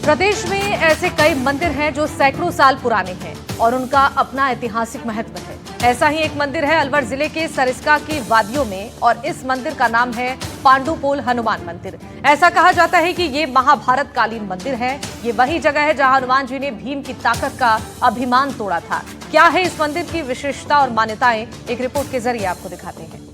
प्रदेश में ऐसे कई मंदिर हैं जो सैकड़ों साल पुराने हैं और उनका अपना ऐतिहासिक महत्व है। ऐसा ही एक मंदिर है अलवर जिले के सरिस्का की वादियों में और इस मंदिर का नाम है पांडुपोल हनुमान मंदिर। ऐसा कहा जाता है कि ये महाभारत कालीन मंदिर है। ये वही जगह है जहां हनुमान जी ने भीम की ताकत का अभिमान तोड़ा था। क्या है इस मंदिर की विशेषता और मान्यताएं, एक रिपोर्ट के जरिए आपको दिखाते हैं।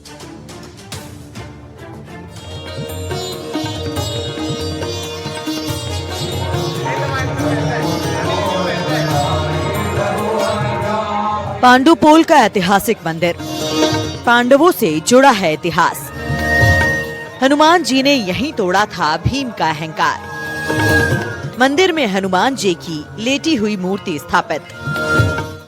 पांडुपोल का ऐतिहासिक मंदिर, पांडवों से जुड़ा है इतिहास। हनुमान जी ने यहीं तोड़ा था भीम का अहंकार। मंदिर में हनुमान जी की लेटी हुई मूर्ति स्थापित।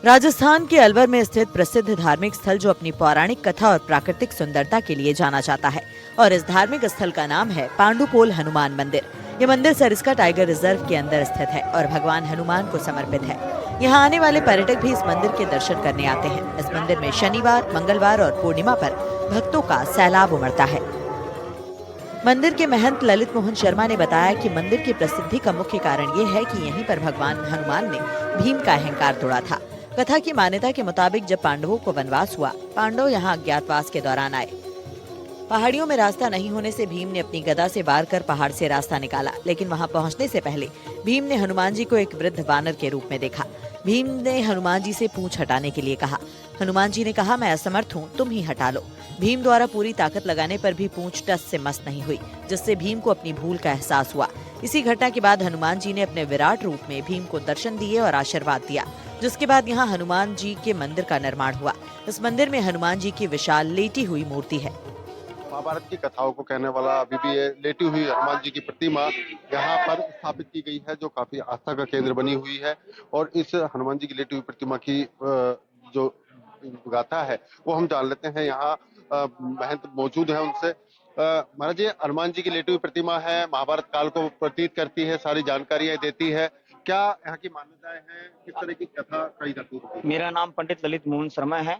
राजस्थान के अलवर में स्थित प्रसिद्ध धार्मिक स्थल जो अपनी पौराणिक कथा और प्राकृतिक सुंदरता के लिए जाना जाता है और इस धार्मिक स्थल का नाम है पांडुपोल हनुमान मंदिर। ये मंदिर सरिस्का टाइगर रिजर्व के अंदर स्थित है और भगवान हनुमान को समर्पित है। यहाँ आने वाले पर्यटक भी इस मंदिर के दर्शन करने आते हैं। इस मंदिर में शनिवार, मंगलवार और पूर्णिमा पर भक्तों का सैलाब उमड़ता है। मंदिर के महंत ललित मोहन शर्मा ने बताया कि मंदिर की प्रसिद्धि का मुख्य कारण ये है कि यहीं पर भगवान हनुमान ने भीम का अहंकार तोड़ा था। कथा की मान्यता के मुताबिक जब पांडवों को वनवास हुआ, पांडव यहाँ अज्ञातवास के दौरान आए। पहाड़ियों में रास्ता नहीं होने से भीम ने अपनी गदा से वार कर पहाड़ से रास्ता निकाला, लेकिन वहां पहुंचने से पहले भीम ने हनुमान जी को एक वृद्ध वानर के रूप में देखा। भीम ने हनुमान जी से पूंछ हटाने के लिए कहा। हनुमान जी ने कहा, मैं असमर्थ हूँ, तुम ही हटा लो। भीम द्वारा पूरी ताकत लगाने पर भी पूंछ टस से मस नहीं हुई, जिससे भीम को अपनी भूल का एहसास हुआ। इसी घटना के बाद हनुमान जी ने अपने विराट रूप में भीम को दर्शन दिए और आशीर्वाद दिया, जिसके बाद यहाँ हनुमान जी के मंदिर का निर्माण हुआ। इस मंदिर में हनुमान जी की विशाल लेटी हुई मूर्ति है। महाभारत की कथाओं को कहने वाला अभी भी ये लेटी हुई हनुमान जी की प्रतिमा यहाँ पर स्थापित की गई है, जो काफी आस्था का केंद्र बनी हुई है। और इस हनुमान जी की लेटी हुई प्रतिमा की जो गाथा है वो हम जान लेते हैं। यहाँ महंत मौजूद है, उनसे। महाराज जी, हनुमान जी की लेटी हुई प्रतिमा है, महाभारत काल को प्रतीत करती है, सारी जानकारियां देती है। क्या यहाँ की मान्यताएं हैं, किस तरह की कथा कही जाती है? मेरा नाम पंडित ललित मोहन शर्मा है।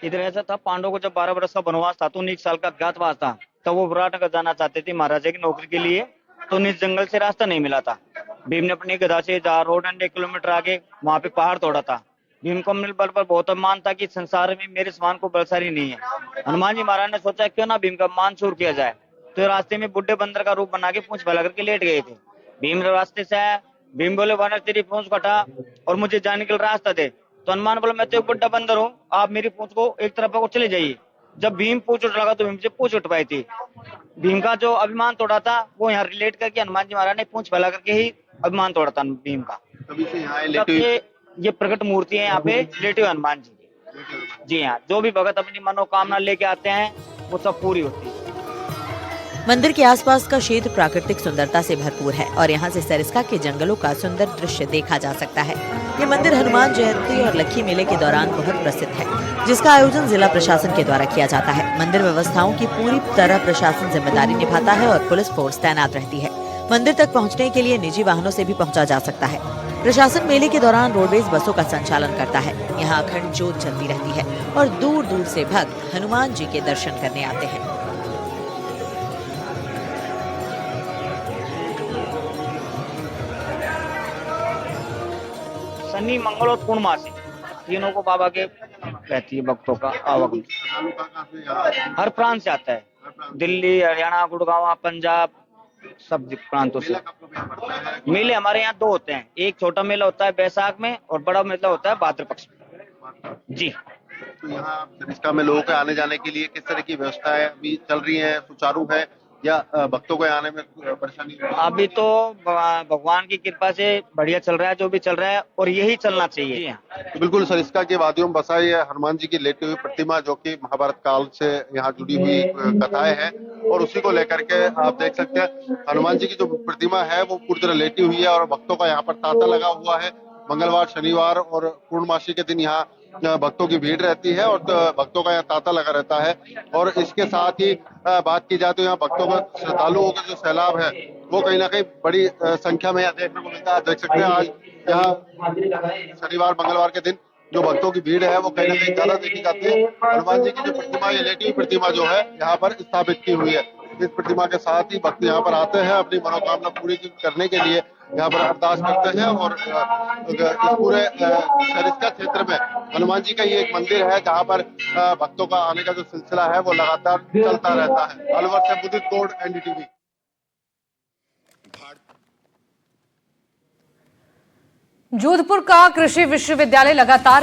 इधर ऐसा था, पांडवों को जब 12 वर्ष का वनवास था तो 1 साल का अज्ञातवास था, तब वो विराटनगर जाना चाहते थे महाराजा की नौकरी के लिए। तो निज जंगल से रास्ता नहीं मिला था। भीम ने अपनी गदा से 1.5 किलोमीटर आगे वहां पे पहाड़ तोड़ा था। भीम को अपने बल पर बहुत अभिमान था कि संसार में मेरे समान को बलशाली नहीं है। हनुमान जी महाराज ने सोचा क्यों ना भीम का मान चूर किया जाए, तो रास्ते में बुढ़े बंदर का रूप बना के पूंछ फैला करके लेट गए थे। भीम रास्ते से आया। भीम बोले, वानर तेरी पूंछ कटा और मुझे जाने के लिए रास्ता दे। तो हनुमान बोला, मैं तो एक बुढ़ा बंदर हूँ, आप मेरी पूंछ को एक तरफ को चले जाइए। जब भीम पूंछ उठ लगा तो भीम से पूंछ उठ पाई थी। भीम का जो अभिमान तोड़ा था वो यहाँ रिलेट करके हनुमान जी महाराज ने पूंछ फैला करके ही अभिमान तोड़ा था भीम का। तभी से यहाँ ये प्रकट मूर्ति है यहाँ पे लेटे हुए हनुमान जी की। जी हाँ, जो भी भगत अपनी मनोकामना लेके आते हैं वो सब पूरी होती है। मंदिर के आसपास का क्षेत्र प्राकृतिक सुंदरता से भरपूर है और यहाँ से सरिस्का के जंगलों का सुंदर दृश्य देखा जा सकता है। ये मंदिर हनुमान जयंती और लक्खी मेले के दौरान बहुत प्रसिद्ध है, जिसका आयोजन जिला प्रशासन के द्वारा किया जाता है। मंदिर व्यवस्थाओं की पूरी तरह प्रशासन जिम्मेदारी निभाता है और पुलिस फोर्स तैनात रहती है। मंदिर तक पहुँचने के लिए निजी वाहनों से भी पहुँचा जा सकता है। प्रशासन मेले के दौरान रोडवेज बसों का संचालन करता है। यहाँ अखंड ज्योत जलती रहती है और दूर दूर से भक्त हनुमान जी के दर्शन करने आते हैं। शनि, मंगल और पूर्णमासी तीनों को बाबा के रहती है भक्तों का आवागमन। हर प्रांत से आता है, दिल्ली, हरियाणा, गुड़गांव, पंजाब, सब प्रांतों से। मेले हमारे यहाँ 2 होते हैं। एक छोटा मेला होता है बैसाख में और बड़ा मेला होता है भाद्र पक्ष में। जी, तो यहाँ सरिस्का में लोगों के आने जाने के लिए किस तरह की व्यवस्थाएं अभी चल रही हैं, सुचारू है या भक्तों को आने में परेशानी? अभी तो भगवान की कृपा से बढ़िया चल रहा है, जो भी चल रहा है, और यही चलना चाहिए। तो बिल्कुल सरिस्का के वादियों में बसा है हनुमान जी की लेटी हुई प्रतिमा, जो कि महाभारत काल से यहाँ जुड़ी हुई कथाएं हैं और उसी को लेकर के आप देख सकते हैं हनुमान जी की जो प्रतिमा है वो पूरी तरह लेटी हुई है और भक्तों का यहाँ पर तांता लगा हुआ है। मंगलवार, शनिवार और पूर्णमासी के दिन यहाँ भक्तों की भीड़ रहती है और भक्तों का यहाँ तांता लगा रहता है। और इसके साथ ही बात की जाए तो यहाँ भक्तों का, श्रद्धालुओं का जो सैलाब है वो कहीं ना कहीं बड़ी संख्या में यहाँ देखने को मिलता है। देख सकते हैं आज यहाँ शनिवार, मंगलवार के दिन जो भक्तों की भीड़ है वो कहीं ना कहीं ज्यादा देखी जाती है। हनुमान जी की जो प्रतिमा, ये लेटी हुई प्रतिमा जो है यहाँ पर स्थापित की हुई है। इस प्रतिमा के साथ ही भक्त यहाँ पर आते हैं, अपनी मनोकामना पूरी करने के लिए यहाँ पर अरदास करते हैं। और इस पूरे सरिस्का क्षेत्र में हनुमान जी का ही एक मंदिर है जहाँ पर भक्तों का आने का जो सिलसिला है वो लगातार चलता रहता है। अलवर से मुदित गौड़, एनडीटीवी। जोधपुर का कृषि विश्वविद्यालय लगातार